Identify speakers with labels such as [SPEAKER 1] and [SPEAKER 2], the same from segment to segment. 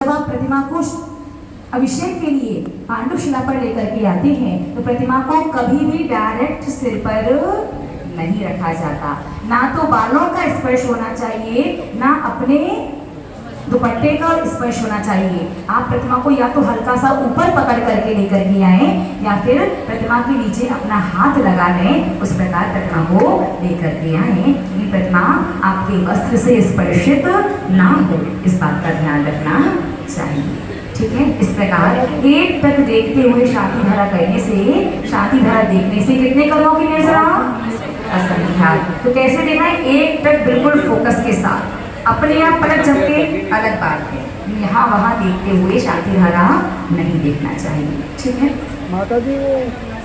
[SPEAKER 1] जब आप प्रतिमा को अभिषेक के लिए पांडुशिला पर लेकर के आते हैं तो प्रतिमा को कभी भी डायरेक्ट सिर पर नहीं रखा जाता। ना तो बालों का स्पर्श होना चाहिए, ना अपने दुपट्टे का स्पर्श होना चाहिए। आप प्रतिमा को या तो हल्का सा ऊपर पकड़ करके लेकर के आए या फिर प्रतिमा के नीचे अपना हाथ लगा लें, उस प्रकार प्रतिमा को लेकर के आए। ये प्रतिमा आपके वस्त्र से स्पर्शित ना हो, इस बात का ध्यान रखना चाहिए। ठीक है, इस प्रकार एक टक देखते हुए शांति धारा करने से, शांति धारा देखने से कितने कर्मों की निर्जरा? असंख्यात। तो कैसे देखना है? एक टक बिल्कुल फोकस के साथ, अपने आप पलक झपके अलग बात है, यहाँ वहाँ देखते हुए शांति धारा नहीं देखना चाहिए। ठीक है
[SPEAKER 2] माता जी,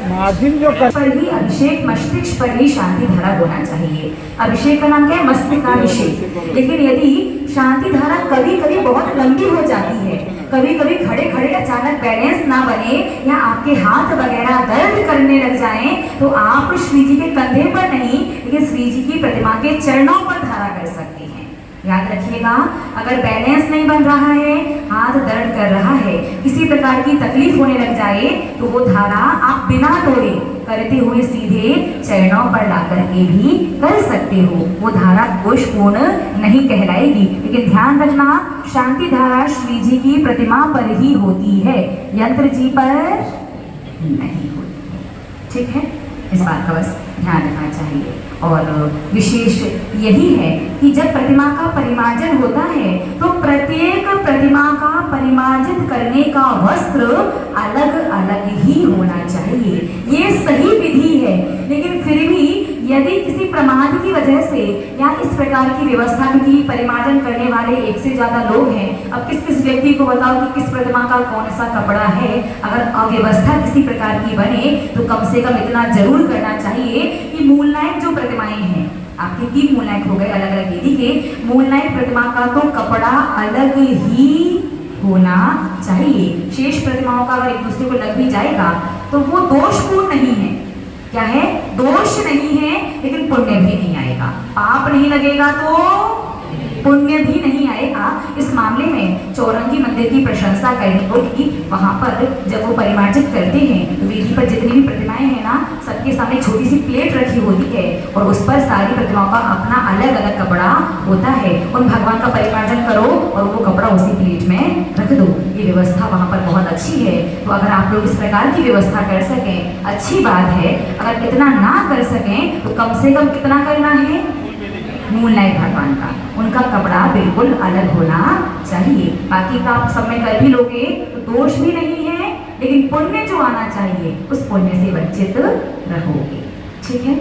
[SPEAKER 2] मार्जिन जो
[SPEAKER 1] पर ही अभिषेक, मस्तिष्क पर ही शांति धारा होना चाहिए। अभिषेक का नाम क्या है? मस्तिष्काभिषेक। लेकिन यदि शांति धारा कभी कभी बहुत लंबी हो जाती है, कभी कभी खड़े खड़े अचानक बैलेंस ना बने या आपके हाथ वगैरह दर्द करने लग जाएं, तो आप श्री जी के कंधे पर नहीं, लेकिन श्री जी की प्रतिमा के चरणों पर धारा कर सकते हैं। याद रखिएगा, अगर बैलेंस नहीं बन रहा है, हाथ दर्द कर रहा है, किसी प्रकार की तकलीफ होने लग जाए, तो वो धारा आप बिना तोड़े करते हुए सीधे चरणों पर ला करके भी कर सकते हो। वो धारा दोषपूर्ण नहीं कहलाएगी। लेकिन ध्यान रखना, शांति धारा श्री जी की प्रतिमा पर ही होती है, यंत्र जी पर नहीं होती है। ठीक है, इस बात का बस ध्यान रखना चाहिए। और विशेष यही है कि जब प्रतिमा का परिमार्जन होता है तो प्रत्येक प्रतिमा का परिमार्जित करने का वस्त्र अलग अलग ही होना चाहिए। ये सही विधि है, लेकिन फिर भी यदि किसी प्रमाद की वजह से या इस प्रकार की व्यवस्था की परिमार्जन करने वाले एक से ज्यादा लोग हैं, अब किस किस व्यक्ति को बताओ कि किस प्रतिमा का कौन सा कपड़ा है, अगर अव्यवस्था किसी प्रकार की बने तो कम से कम इतना जरूर करना चाहिए कि मूलनायक जो प्रतिमाएं हैं, आपके 3 मूलनायक हो गए अलग अलग विधि के, मूलनायक प्रतिमा का तो कपड़ा अलग ही होना चाहिए। शेष प्रतिमाओं का अगर एक दूसरे को लग भी जाएगा तो वो दोषपूर्ण नहीं है। क्या है? दोष नहीं है, लेकिन पुण्य भी नहीं आएगा। पाप नहीं लगेगा तो पुण्य भी नहीं आएगा। इस मामले में चौरंगी मंदिर की प्रशंसा करनी होगी। वहां पर जब वो परिमार्जित करते हैं तो वेदी पर जितनी भी प्रतिमाएं हैं ना, सबके सामने छोटी सी प्लेट रखी होती है और उस पर सारी प्रतिमाओं का अपना अलग अलग कपड़ा होता है। उन भगवान का परिमार्जन करो और वो कपड़ा उसी प्लेट में रख दो। ये व्यवस्था वहां पर बहुत अच्छी है। तो अगर आप लोग इस प्रकार की व्यवस्था कर सकें, अच्छी बात है। अगर इतना ना कर सकें तो कम से कम कितना करना है? मूलनायक भगवान का, उनका कपड़ा बिल्कुल अलग होना चाहिए। बाकी का आप सब में कर भी लोगे तो दोष भी नहीं है, लेकिन पुण्य जो आना चाहिए उस पुण्य से वंचित रहोगे। ठीक है।